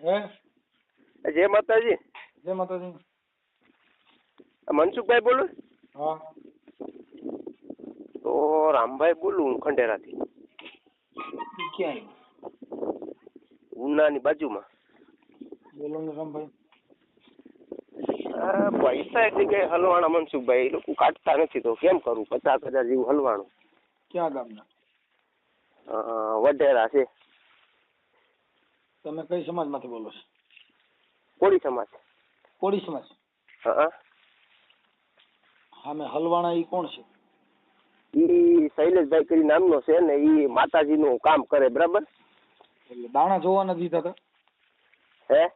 હે જય માતાજી. જય માતાજી. મનસુખભાઈ બોલું? હા. તો રામભાઈ બોલું હું ખંડેરાથી. ક્યાં ઉનાની બાજુમાં. બોલો ને રામભાઈ. પૈસા એટલી કઈ હલવાણા મનસુખભાઈ, એ લોકો કાઢતા નથી તો કેમ કરું? 50,000 જેવું હલવાણું. ક્યાં ગામના? વઢેરા છે. તમે કઈ સમાજમાંથી બોલો છો? કોળી સમાજ. કોળી સમાજ? હા. હા, મેં હલવાણા ઈ કોણ છે? ઈ શૈલેષભાઈ કરી નામનો છે ને, ઈ માતાજીનું કામ કરે, બરાબર? એટલે દાણા જોવાના દીધા હતા? હે?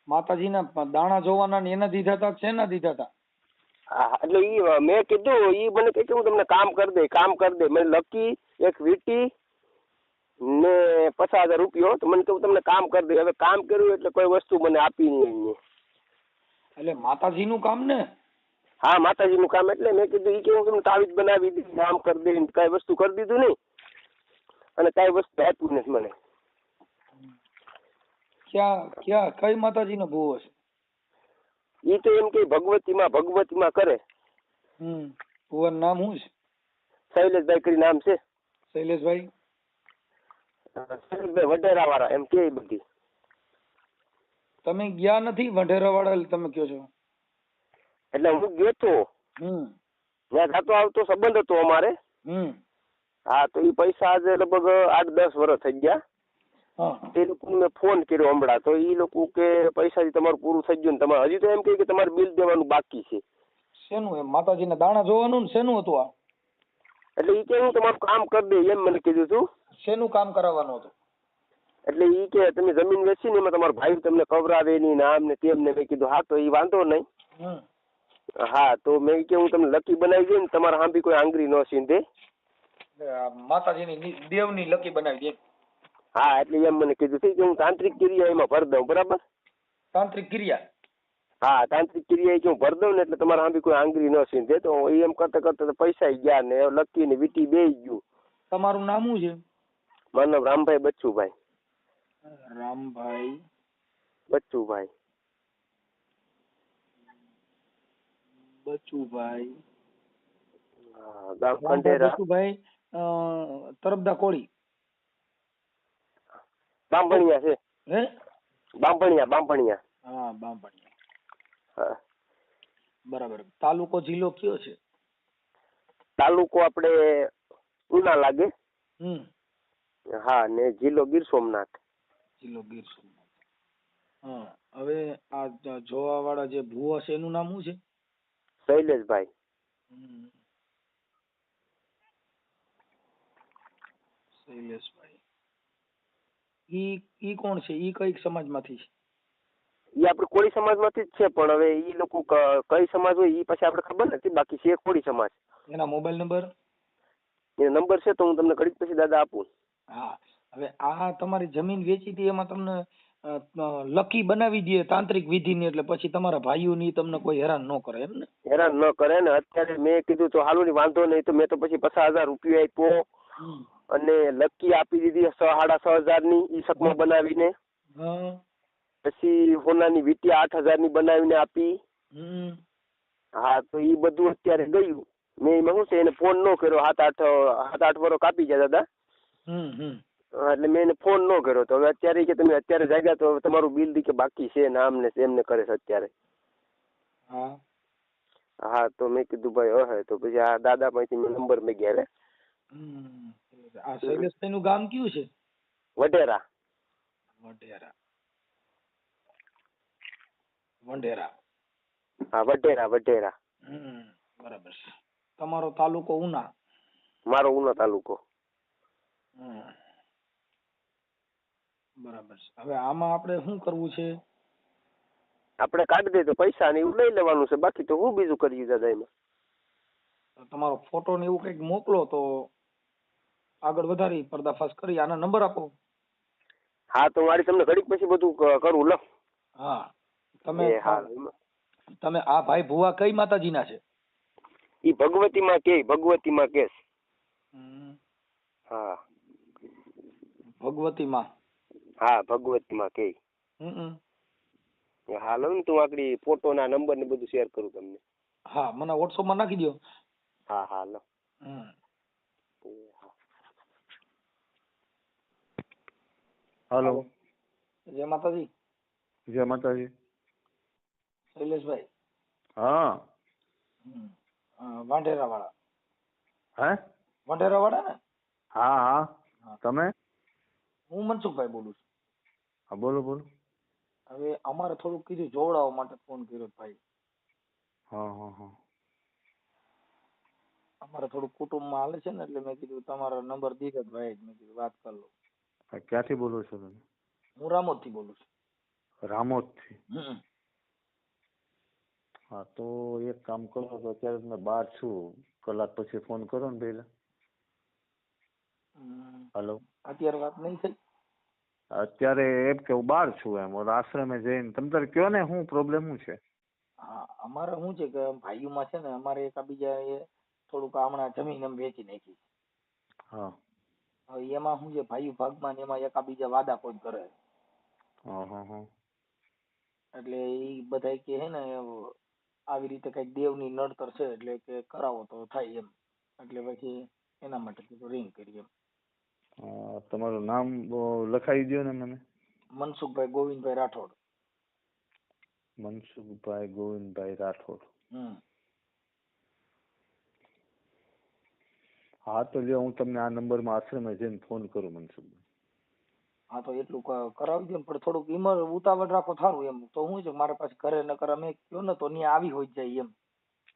માતાજીના દાણા જોવાના ને એના દીધા હતા? શેના દીધા હતા? હા, એટલે ઈ મેં કીધું, ઈ મને કહે કે હું તમને કામ કરી દે. મને લકી એક વીટી ને 50,000 રૂપિયો, તો મને કહું તમને કામ કરી દે. હવે કામ કર્યું એટલે કોઈ વસ્તુ મને આપી નહીં. એટલે માતાજીનું કામ ને? હા, માતાજીનું કામ. એટલે મેં કીધું ઈ કે હું તમને તાવીજ બનાવી દીધી, કામ કરી દે, કઈ વસ્તુ કરી દીધું નહીં અને કઈ વસ્તુ આપ્યું નથી મને. કઈ માતાજીનો ભૂવો છે? ઈ તો એમ કે ભગવતીમાં કરે. ભુવાનું નામ શું છે? શૈલેષભાઈ કરી નામ છે. શૈલેષભાઈ? શૈલેષભાઈ વઢેરા વાળા એમ કે બધી. તમે ગયા નથી વઢેરા વાળા? તમે કયો છો એટલે હું ગયો તો ત્યાં જાતો આવતો સંબંધ હતો અમારે. હા, તો ઈ પૈસા આજે લગભગ 8-10 વર્ષ થઈ ગયા. એ લોકો મેં ફોન કર્યો હમણાં, તો ઈ લોકો કે પૈસાથી તમારું પૂરું થઈ ગયું ને તમારે હજી તો એમ કે તમારે બિલ દેવાનું બાકી છે. શેનું? એમ માતાજીના દાણા જોવાનું ને શેનું હતું આ? એટલે ઈ કે હું તમારું કામ કરી દે એમ મને કીધું તું. શેનું કામ કરાવવાનું હતું? એટલે ઈ કે તમે જમીન વેચી ને એમાં તમારો ભાઈ તમને કવરાવે ની નામ ને તેમ ને. મેં કીધું હા, તો ઈ વાંધો નહીં. હા, તો મેં કે હું તમને લકી બનાવી દે ને તમારા હાંભી કોઈ આંગળી ન સીંધે. માતાજીની દેવની લકી બનાવી દે? હા, એટલે એમ મને કીધું કે હું તાંત્રિક ક્રિયા એમાં ભર દઉં, બરાબર? તાંત્રિક ક્રિયા? હા, તાંત્રિક ક્રિયા કે હું ભર દઉં ને એટલે તમારા હાંભી કોઈ આંગળી ન સીંધે. તો એમ કરતા પૈસા ગયા ને લકી ને વીટી બે ગયું. તમારું નામ શું છે? મારું નામ રામભાઈ બચ્ચુભાઈ. રામભાઈ બચ્ચુભાઈ. બચુભાઈ. ગામ ખંડેરા. બચુભાઈ તરફદા કોળી? બાંભણિયા છે. હે? બાંભણિયા. હા, બાંભણિયા. હા, બરાબર. તાલુકો જિલ્લો કયો છે? તાલુકો આપણે ઉના લાગે. હા, ને જિલ્લો ગીર સોમનાથ. જિલ્લો ગીર સોમનાથ. હા, હવે આ જોવા વાળા જે ભૂવો છે એનું નામ શું છે? શૈલેષભાઈ. શૈલેષભાઈ. ઈ કોણ છે? ઈ કઈ સમાજમાંથી છે? ઈ આપણે કોળી સમાજમાંથી જ છે, પણ હવે ઈ લોકો કઈ સમાજ હોય ઈ પછી આપણે ખબર નથી. બાકી છે કોળી સમાજ. એના મોબાઈલ નંબર? એનો નંબર છે તો હું તમને ઘડીક પછી દાદા આપું. હા, હવે આ તમારી જમીન વેચી હતી એમાં તમને લકી બનાવી દે તાંત્રિક વિધિની, એટલે પછી તમારા ભાઈઓની તમને કોઈ હેરાન ન કરે એમ ને? હેરાન ન કરે ને. અત્યારે મેં કીધું તો હાલું ની વાંધો નહીં, તો મેં તો પછી 50,000 રૂપિયા આપ્યો અને લકી આપી દીધી 6,500 ની ઈ શકમાં બનાવીને. પછી હોનાની વીટી 8,000 ની બનાવીને આપી. હા, તો ઈ બધું અત્યારે ગયું. મેં એમાં શું છે એને ફોન ન કર્યો. 7-8 વર્ષ કાપી ગયા દાદા. એટલે મેં એને ફોન ન કર્યો. તો હવે અત્યારે કે તમે અત્યારે જાગ્યા તો તમારું બિલ દી કે બાકી છે ને આમ ને તેમને કરે છે અત્યારે. હા, તો મેં કીધું ભાઈ તો પછી આ દાદા પાસેથી મેં નંબર મેં ગયા. આ શૈલેષભાઈ નું ગામ કયું છે? વઢેરા. હા, વઢેરા. બરાબર છે. તમારો તાલુકો ઉના? મારો ઉના તાલુકો. બરાબર છે. હવે આમાં આપણે શું કરવું છે? આપણે કાઢી દઈએ તો પૈસા ને એવું લઈ લેવાનું છે. બાકી તો હું બીજું કરી દાદા એમાં. તમારો ફોટો ને એવું કઈક મોકલો તો આગળ વધારી પર્દાફાશ કરી. આના નંબર આપો. હા, તો મારી તમને ઘડીક પછી બધું કરું. લો. હા, તમે આ ભાઈ ભુવા કઈ માતાજીના છે? ઈ ભગવતીમાં કે. હા, ભગવતીમાં. હા, ભગવતીમાં કે. હમ. હાલો ને તું આગળ ફોટોના નંબર ને બધું શેર કરું તમને. હા મને વોટ્સઅપમાં નાખી દો. હા હાલો. હમ. હાલો. જય માતાજી. જય માતાજી. શૈલેષભાઈ. હા. વાંઢેરા વાળા. હે? વાંઢેરા વાળા ને? હા હા. હા. તમે? હું મનસુખભાઈ બોલું છું. હા બોલો બોલો. હવે અમારે થોડુંક કીધું જોવડાવવા માટે ફોન કર્યો ભાઈ. હા હા હા. અમારે થોડું કુટુંબમાં હાલે છે ને એટલે મેં કીધું તમારો નંબર દીધો ભાઈ, મેં કીધું વાત કરી લો. હા, ક્યાંથી બોલો છો તમે? હું રામોદ થી બોલું છું. રામોદથી. હમ. હા તો એક કામ કરો તો અત્યારે તમે બહાર છું, કલાક પછી ફોન કરો ને પહેલા. હાલો. અત્યારે વાત નહીં થઈ. અત્યારે એમ કે હું બહાર છું એમ, ઓલા આશ્રમે જઈને તમે તારે કયો ને શું પ્રોબ્લેમ શું છે? હા અમારે શું છે કે ભાઈઓમાં છે ને અમારે એકાબીજા એ થોડુંક હમણાં જમીન એમ વેચી નાખી. હા. હવે એમાં શું છે ભાઈઓ ભાગમાં ને એમાં એકાબીજા વાદા કોઈ કરે. હા હા હા. એટલે એ બધા કે હે ને આવી રીતે કઈક દેવની નડતર છે એટલે કે કરાવો તો થાય એમ. એટલે પછી એના માટે કીધું રિંગ કરી એમ. તમારું નામ લખાઈ દો ને મને. મનસુખભાઈ ગોવિંદભાઈ રાઠોડ. મનસુખભાઈ ગોવિંદભાઈ રાઠોડ. હા તો જો હું તમને આ નંબરમાં આશ્રમે જઈને ફોન કરું મનસુખભાઈ. હા તો એટલું કરાવી દો ને, પણ થોડુંક ઈમર ઉતાવળ રાખો સારું એમ. તો શું છે મારા પાસે ઘરે ન કરે અમે કયો ને તો ત્યાં આવી હોય જાય એમ.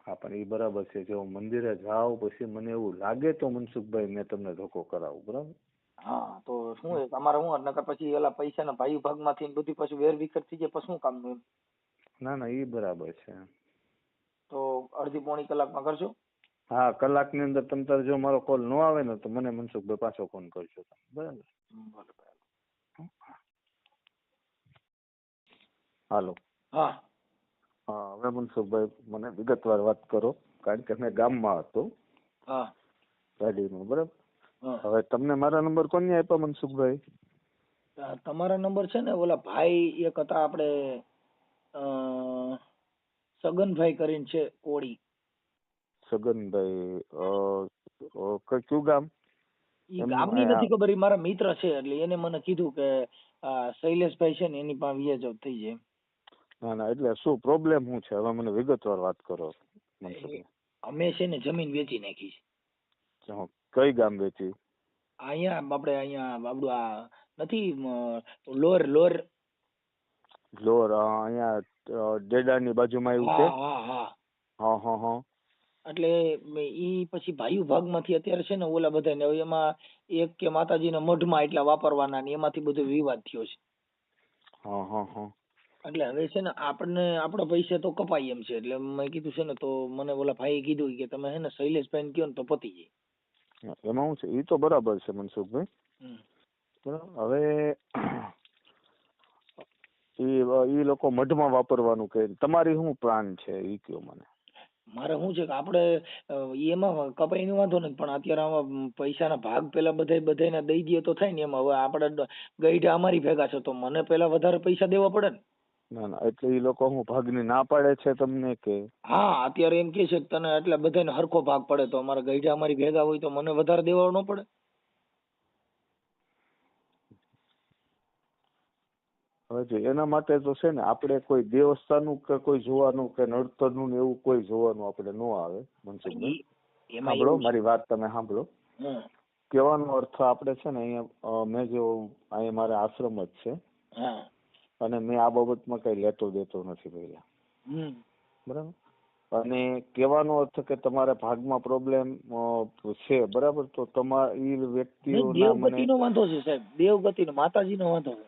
હા પણ એ બરાબર છે, જો મંદિરે જાઓ પછી મને એવું લાગે તો મનસુખભાઈ મેં તમને ધોકો કરાવું, બરાબર? હા તો શું છે અમારે શું નકર પછી એલા પૈસાના ભાઈ ભાગમાંથી બધી પછી વેર વિખેર થઈ જાય પછી શું કામનું એમ. ના ના એ બરાબર છે. તો અડધી પોણી કલાકમાં કરશો? હા કલાકની અંદર તમ તારે જો મારો કોલ ન આવે ને તો મને મનસુખભાઈ પાછો ફોન કરજો, બરાબર? હાલો. હા. હા હવે મનસુખભાઈ મને વિગતવાર વાત કરો, કારણ કે મેં ગામમાં હતો. હા. ગાડીમાં, બરાબર? હા. હવે તમને મારા નંબર કોને આપ્યા મનસુખભાઈ? તમારા નંબર છે ને ઓલા ભાઈ એક હતા આપણે સગનભાઈ કરીને છે કોળી. સગનભાઈ કયું ગામ? ઈ ગામની નથી ખબર, ઈ મારા મિત્ર છે એટલે એને મને કીધું કે શૈલેષભાઈ છે ને એની પાસે વ્યાજ થઈ જાય. ના ના એટલે શું પ્રોબ્લેમ શું છે હવે મને વિગતવાર વાત કરો મનસુખભાઈ. અમે છે ને જમીન વેચી નાખી છે. કઈ ગામ વેચી? અહીંયા આપણે અહીંયા આપણું આ નથી લોર લોર લોર અહીંયા ડેડાની બાજુમાં આવ્યું છે. હા હા હા હા હા. એટલે ઈ પછી ભાઈઓ ભાગમાંથી અત્યારે છે ને ઓલા બધાને એમાં એક કે માતાજીના મઢમાં એટલા વાપરવાના ને એમાંથી બધો વિવાદ થયો છે. હા હા હા. એટલે હવે છે ને આપણને આપણા પૈસા તો કપાય એમ છે, એટલે મેં કીધું છે ને તો મને ઓલા ભાઈએ કીધું કે તમે હે ને શૈલેષભાઈને કહો ને તો પતી જાય. એમાં શું છે એ તો બરાબર છે મનસુખભાઈ, બરાબર. હવે એ લોકો મઢમાં વાપરવાનું કે તમારી શું પ્લાન છે એ કયો મને. મારે શું છે કે આપણે એમાં કપાઈ નો વાંધો નથી, પણ અત્યારે આમાં પૈસાના ભાગ પેલા બધાને દઈ દઈએ તો થાય ને. એમાં હવે આપણે ગઈઢા અમારી ભેગા છે તો મને પેલા વધારે પૈસા દેવા પડે ને. ના ના એટલે એ લોકો હું ભાગની ના પાડે છે તમને કે? હા અત્યારે એમ કે છે કે તને એટલે બધાને હરખો ભાગ પડે તો અમારા ગઈઢા અમારી ભેગા હોય તો મને વધારે દેવા ન પડે. હવે જો એના માટે તો છે ને આપણે કોઈ દેવસ્થાનનું કે કોઈ જોવાનું કે નડતરનું એવું કોઈ જોવાનું આપણે ન આવે મનસુખભાઈ. સાંભળો મારી વાત, તમે સાંભળો. કહેવાનો અર્થ આપણે છે ને અહીંયા મેં જો અહીંયા મારે આશ્રમ જ છે અને મેં આ બાબતમાં કઈ લેતો દેતો નથી પહેલા, બરાબર? અને કહેવાનો અર્થ કે તમારે ભાગમાં પ્રોબ્લેમ છે, બરાબર? તો તમારા એ વ્યક્તિઓના મને દેવગતિનો વાંધો છે સાહેબ, દેવગતિનો માતાજીનો વાંધો છે.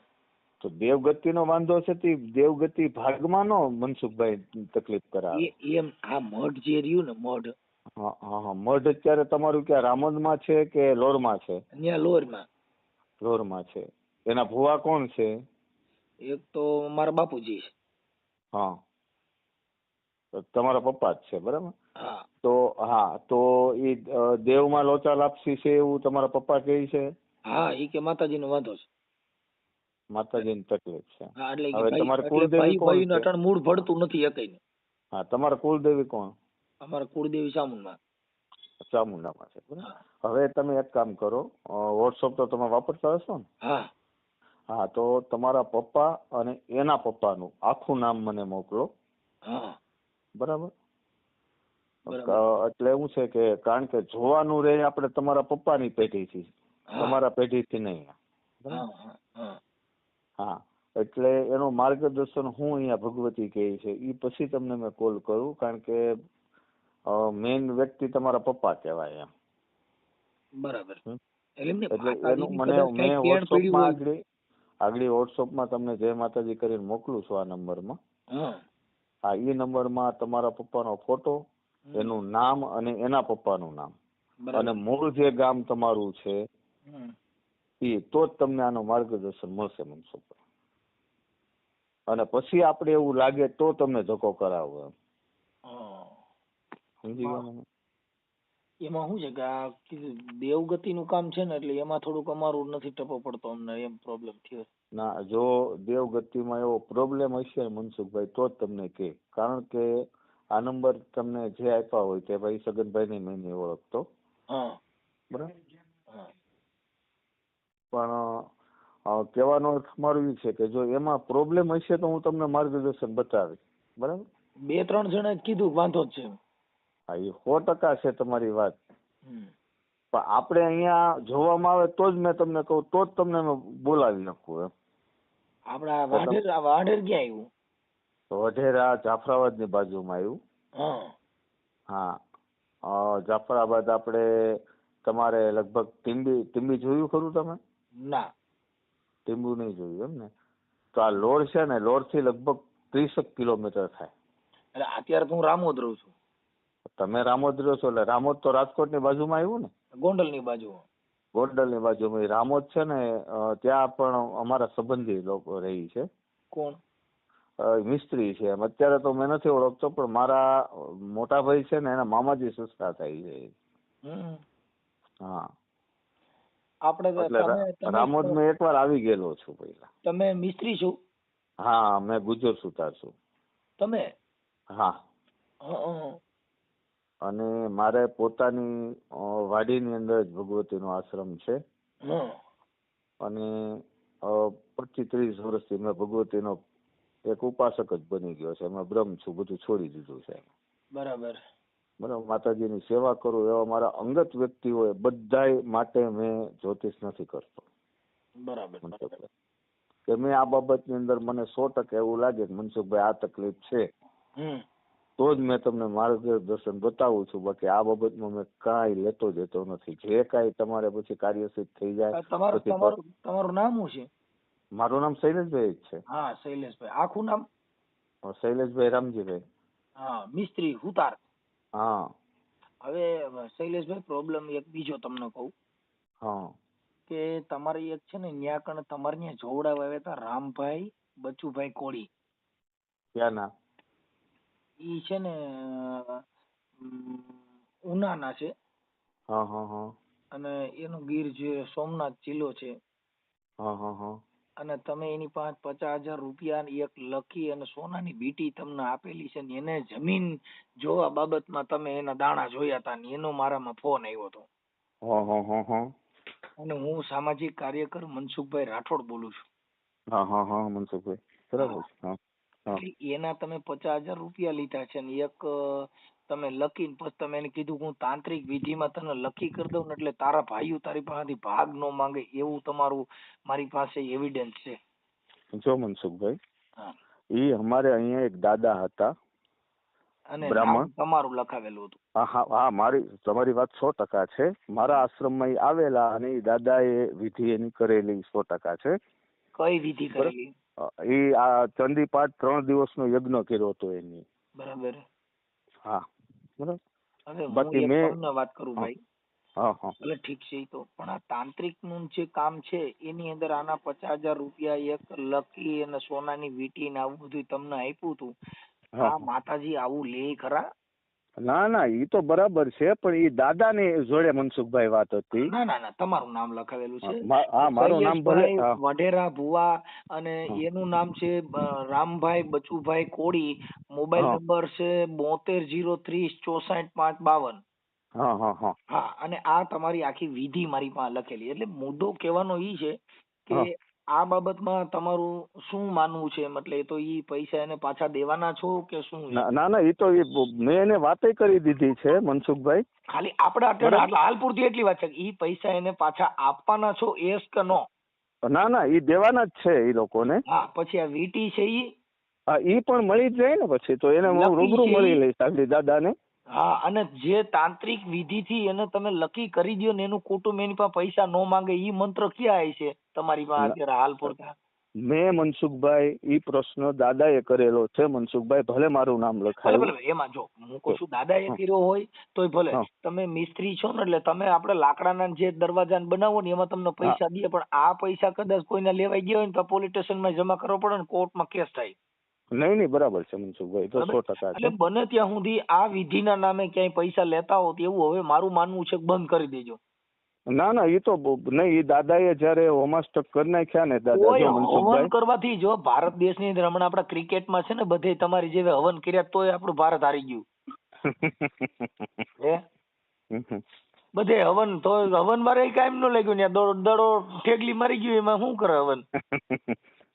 તો દેવગતિનો વાંધો છે તે દેવગતિ ભાગમાં નો મનસુખભાઈ તકલીફ કરાવે. એમ આ મઢ જે રહ્યું ને મઢ. હા હા હા. મઢ અત્યારે તમારું ક્યાં રામોદમાં છે કે લોરમાં છે? ત્યાં લોરમાં. લોરમાં છે. એના ભુવા કોણ છે? એક તો મારા બાપુજી છે. હા તમારા પપ્પા જ છે, બરાબર? હા. તો હા તો એ દેવમાં લોચા લાપસી છે એવું તમારા પપ્પા કહે છે? હા એ કે માતાજીનો વાંધો છે. માતાજીની તકલીફ છે. હા એટલે હવે ભાઈ તમારે એટલે કુળદેવી ભાઈ કોણ ભાઈ છે? અટણ મૂળ ભળતું નથી એકઈ. હા, તમારા કુળદેવી કોણ? અમારા કુળદેવી ચામુંડા. ચામુંડામાં છે, બરાબર. હવે તમે એક કામ કરો, વોટ્સઅપ તો તમે વાપરતા હશો ને? હા હા, તો તમારા પપ્પા અને એના પપ્પાનું આખું નામ મને મોકલો. હા બરાબર. બરાબર. એટલે એવું છે કે કારણ કે જોવાનું રહે આપણે તમારા પપ્પાની પેઢીથી, હા તમારા પેઢીથી નહીં. હા બરાબર. હા હા હા, એટલે એનું માર્ગદર્શન હું અહીંયા ભગવતી કહે છે એ પછી તમને મેં કોલ કરું, કારણ કે મેઇન વ્યક્તિ તમારા પપ્પા કહેવાય એમ. બરાબર. હમ. એટલે એમને એટલે એનું માતાજીની મને કદાચ મેં કઈક કેણ પીડ્યું વોટ્સઅપમાં હોય. આગળ વોટ્સઅપમાં તમને જય માતાજી કરીને મોકલું છું આ નંબરમાં. હા હા, એ નંબરમાં તમારા પપ્પાનો ફોટો, એનું નામ અને એના પપ્પાનું નામ અને બરાબર. મૂળ જે ગામ તમારું છે હમ. એ તો જ તમને આનું માર્ગદર્શન મળશે મનસુખભાઈ. અને પછી આપણે એવું લાગે તો તમને ધક્કો કરાવો એમ. હા. સમજી ગયા મને? એમાં શું છે કે આ દેવગતિ નું કામ છે ને એટલે એમાં થોડુંક અમારું નથી ટપો પડતો અમને એમ પ્રોબ્લેમ થયો. ના, જો દેવગતિમાં એવો પ્રોબ્લેમ હશે મનસુખભાઈ તો જ તમને કહે, કારણ કે આ નંબર તમને જે આપ્યા હોય તે ભાઈ સગનભાઈ ને મેં નહીં ઓળખતો. હા બરાબર. હા પણ કહેવાનો અર્થ મારો એ છે કે જો એમાં પ્રોબ્લેમ હશે તો હું તમને માર્ગદર્શન બતાવીશ. બરાબર. 2-3 જણા કીધું વાંધો જ છે. હા, એ 100% છે તમારી વાત. હમ. પણ આપણે અહીંયા જોવામાં આવે તો જ મેં તમને કહું, તો જ તમને મેં બોલાવી નાખું એમ. આપડા વાઢેર ક્યાં આવ્યું? વઢેરા જાફરાબાદની બાજુમાં આવ્યું. હા હા, જાફરાબાદ આપણે તમારે લગભગ ટીંબી જોયું ખરું તમે? ના. ટીંબુ નહીં જોયું એમ ને? તો આ લોર છે ને, લોર થી લગભગ 30 કિલોમીટર થાય. એટલે અત્યારે તો હું રામોદ રહું છું. તમે રામોદ રહ્યો છો એટલે રામોદ તો રાજકોટની બાજુમાં આવ્યું ને? ગોંડલની બાજુ. ગોંડલની બાજુમાં રામોદ છે ને, ત્યાં પણ અમારા સંબંધી લોકો રહી છે. કોણ? મિસ્ત્રી છે. એમ અત્યારે તો મેં નથી ઓળખતો, પણ મારા મોટા ભાઈ છે ને એના મામાજી સસરા થાય છે. હા, આપણે એટલે રામોદ મેં એકવાર આવી ગયેલો છું પહેલા. તમે મિસ્ત્રી છો? હા, મેં ગુજર સુતાર છું. તમે? હા. અને મારે પોતાની વાડીની અંદર જ ભગવતીનો આશ્રમ છે. અને 25-30 વર્ષથી મેં ભગવતીનો એક ઉપાસક જ બની ગયો છે. મેં બ્રહ્મ છું, બધું છોડી દીધું છે. બરાબર. માતાજીની સેવા કરું એવા મારા અંગત વ્યક્તિઓ બધાય માટે મેં જ્યોતિષ નથી કરતો. બરાબર. કે મેં આ બાબતની અંદર મને 100% એવું લાગે કે મનસુખભાઈ આ તકલીફ છે તો જ મેં તમને માર્ગદર્શન બતાવું છું. બાકી આ બાબતમાં મેં કાંઈ લેતો દેતો નથી. જે કાંઈ તમારે પછી કાર્યસિદ્ધ થઈ જાય. તમારું નામ શું છે? મારું નામ શૈલેષભાઈ જ છે. હા, શૈલેષભાઈ. આખું નામ? શૈલેષભાઈ રામજીભાઈ. હા, મિસ્ત્રી હુતાર. હા. હવે શૈલેષભાઈ પ્રોબ્લેમ એક બીજો તમને કહું. હા. કે તમારે એક છે ને ન્યા કણ તમારે ન્યા જોવડાવા આવ્યા હતા રામભાઈ બચુભાઈ કોળી. ક્યાં ના? ઈ છે ને ઉનાના છે. અને એનું ગીર જે સોમનાથ જિલ્લો છે. અને તમે એની પાસે 50,000 રૂપિયા એક લકી અને સોનાની વીંટી તમને આપેલી છે ને એને જમીન જોવા બાબતમાં તમે એના દાણા જોયા હતા ને એનો મારામાં ફોન આવ્યો હતો. અને હું સામાજિક કાર્યકર મનસુખભાઈ રાઠોડ બોલું છું. મનસુખભાઈ બરાબર. એના તમે 50,000 રૂપિયા લીધા છે ને એક તમે લકી પછી તમે એને કીધું હું તાંત્રિક વિધિમાં તને લકી કરી દઉં ને એટલે તારા ભાઈઓ તારી પાસેથી ભાગ ન માંગે એવું તમારું મારી પાસે એવિડન્સ છે. જો મનસુખભાઈ, ઈ અમારે અહીંયા એક દાદા હતા અને નામ તમારું લખાવેલું હતું. હા, તમારી વાત 100% છે. મારા આશ્રમમાં આવેલા અને એ દાદાએ વિધિ એની કરેલી 100% છે. કઈ વિધિ કરેલી? એ આ ચંદીપાઠ 3 દિવસનો યજ્ઞ કર્યો હતો એની. બરાબર. હા, બરાબર. હવે હું તમને વાત કરું ભાઈ. એટલે ઠીક છે તો પણ આ તાંત્રિક નું જે કામ છે એની અંદર આના 50,000 રૂપિયા એક લકી અને સોનાની વીંટી ને આવું બધું તમને આપ્યું હતું. આ માતાજી આવું લે ખરા? ના ના ઈ તો બરાબર છે, પણ ઈ દાદાની જોડે મનસુખભાઈ વાત હતી. ના ના ના, તમારું નામ લખાવેલું છે. હા મારું નામ ભલે. સૈયદભાઈ વઢેરા ભુવા, અને એનું નામ છે રામભાઈ બચુભાઈ કોળી. મોબાઈલ નંબર છે 7203064552. હા હા હા હા, અને આ તમારી આખી વિધિ મારી પાસે લખેલી. એટલે મુદ્દો કહેવાનો ઈ છે કે આ બાબતમાં તમારું શું માનવું છે? મતલબ એ તો ઈ પૈસા એને પાછા દેવાના છો કે શું? ના ના ઈ તો મેં એને વાતે કરી દીધી છે મનસુખભાઈ. ખાલી આપણે અત્યારે હાલ પૂરતી એટલી વાત છે કે ઈ પૈસા એને પાછા આપવાના છો, એસ કે નો? ના ના ઈ દેવાના જ છે ઈ લોકોને. હા, પછી આ વીટી છે ઈ? હા ઈ પણ મળી જ જાય ને પછી તો એને હું રૂબરૂ મળી લઈશ આગળ દાદાને. હા, અને જે તાંત્રિક વિધિથી એને તમે લકી કરી દો ને એનું કુટુંબ એની પાસે પૈસા નો માંગે, ઈ મંત્ર ક્યાં આવે છે તમારી પાસે અત્યારે હાલ પૂરતા? મેં મનસુખભાઈ ઈ પ્રશ્ન દાદાએ કરેલો છે મનસુખભાઈ, ભલે મારું નામ લખાયું. ભલે એમાં જો હું કહું છું દાદાએ કર્યો હોય તોય ભલે, તમે મિસ્ત્રી છો ને એટલે તમે આપણે લાકડાના જે દરવાજા બનાવો ને એમાં તમને પૈસા દે, પણ આ પૈસા કદાચ કોઈને લેવાઈ ગયા હોય ને તો પોલીસ સ્ટેશનમાં જમા કરવો પડે ને કોર્ટમાં કેસ થાય. નહીં બરાબર છે મનસુખભાઈ, તો 100% છે. એટલે બને ત્યાં સુધી આ વિધિના નામે ક્યાંય પૈસા લેતા હો એવું હવે મારું માનવું છે બંધ કરી દેજો. ના ના ઈ તો નહીં, ઈ દાદાએ જયારે હોમાસ્ટક કરી નાખ્યા ને દાદા જો મનસુખભાઈ, હવન કરવાથી જો ભારત દેશની અંદર હમણાં આપણા ક્રિકેટમાં છે ને બધે તમારી જેવી હવન કર્યા તોય આપણું ભારત હારી ગયું. હે બધે હવન તો હવન મારે કાયમ ન લાગ્યું ને દડો ઠેકલી મારી ગયું, એમાં શું કરે હવન?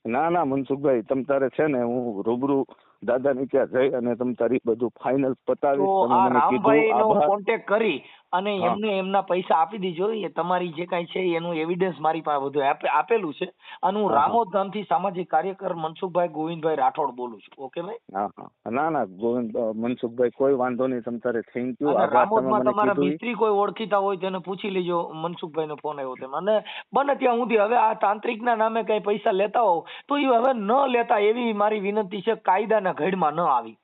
ના ના મનસુખભાઈ તમ તારે છે ને હું રૂબરૂ દાદાની ત્યાં જઈ અને તમ તારી બધું ફાઇનલ પતાવીશ. તો આ રામભાઈનો કોન્ટેક્ટ કરી અને એમને એમના પૈસા આપી દીજો. એ તમારી જે કાંઈ છે એનું એવિડન્સ મારી પાસે બધું આપેલું છે. અને હું રામોદ ગામથી સામાજિક કાર્યકર મનસુખભાઈ ગોવિંદભાઈ રાઠોડ બોલું છું. ઓકે ભાઈ? હા હા ના ના ગોવિંદ મનસુખભાઈ કોઈ વાંધો નહીં, તમ તારે થેન્ક યુ. રામોદમાં તમારા મિસ્ત્રી કોઈ ઓળખીતા હોય તેને પૂછી લેજો. મનસુખભાઈ નો ફોન આવ્યો તેમ, અને બને ત્યાં સુધી હવે આ તાંત્રિકના નામે કઈ પૈસા લેતા હોવ તો એ હવે ન લેતા એવી મારી વિનંતી છે, કાયદાના ઘડમાં ન આવી.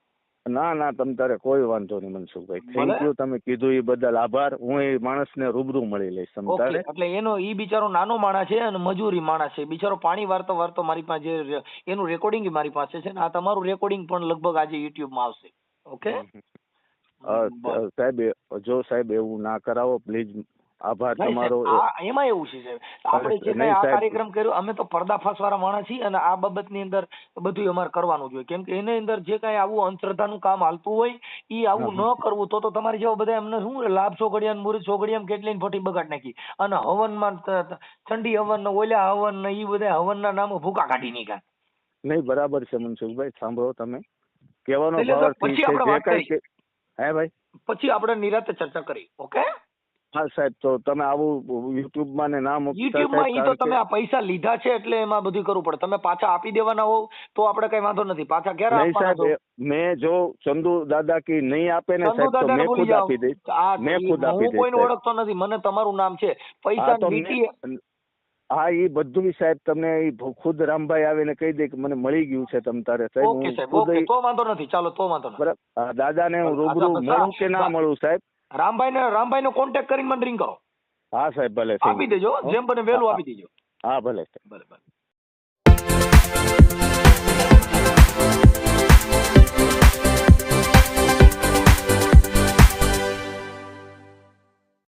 ના ના તમ તારે કોઈ વાંધો નહીં મનસુખભાઈ, થેન્ક યુ. તમે કીધું એ બદલ આભાર. હું એ માણસને રૂબરૂ મળી લઈશ તમ તારે. એટલે એનો ઈ બિચારો નાનો માણસ છે અને મજૂરી માણસ છે બિચારો. પાણી વારતો વારતો મારી પાસે જે એનું રેકોર્ડિંગ મારી પાસે છે ને આ તમારું રેકોર્ડિંગ પણ લગભગ આજે યુટ્યુબમાં આવશે. ઓકે સાહેબ, જો સાહેબ એવું ના કરાવો પ્લીઝ. આભાર તમારો. એમાં એવું છે આપણે જે કઈ આ કાર્યક્રમ કર્યો અમે તો પર્દાફાશ વાળા માણસ છીએ અને આ બાબતની અંદર બધું અમારે કરવાનું જોઈએ, કેમ કે એની અંદર જે કઈ આવું અંધશ્રદ્ધાનું કામ હાલતું હોય એ આવું ન કરવું. તો તમારી જેવા બધા એમને શું લાભ ચોગડિયા મુરત ચોગડિયા કેટલી ફોટી બગાડ નાખી અને હવનમાં ઠંડી હવન ને ઓલા હવન ને એ બધા હવનના નામે ભૂકા કાઢી નાખ્યા. નહીં બરાબર છે મનસુખભાઈ, સાંભળો તમે કહેવાનો ભાવ પછી આપણે વાત કરી. હે ભાઈ પછી આપણે નિરાતે ચર્ચા કરી. ઓકે હા સાહેબ, તો તમે આવું યુટ્યુબમાં ને ના મૂકતા. યુટ્યુબમાં ઈ તો તમે આ પૈસા લીધા છે એટલે એમાં બધું કરવું પડે. તમે પાછા આપી દેવાના હોવ તો આપણે કઈ વાંધો નથી. પાછા ક્યારે આપવાના? સાહેબ મેં જો ચંદુ દાદા કી નહીં આપે ને સાહેબ તો મેં ખુદ આપી દઈશ. મેં ખુદ આપી દઈશ. હું કોઈને ઓળખતો નથી, મને તમારું નામ છે. પૈસા હા એ બધું સાહેબ તમને ખુદ રામભાઈ આવીને કહી દે કે મને મળી ગયું છે તમ તારે. ઓકે સાહેબ, ઓકે તો વાંધો નથી. ચાલો તો વાંધો નથી. બરાબર, દાદાને હું રૂબરૂ મળું કે ના મળું સાહેબ? રામભાઈ નો કોન્ટેક્ટ કરીને મને રિંગ કરો. હા સાહેબ ભલે, આપી દેજો, જેમ બને વહેલું આપી દેજો. હા ભલે. ભલે ભલે.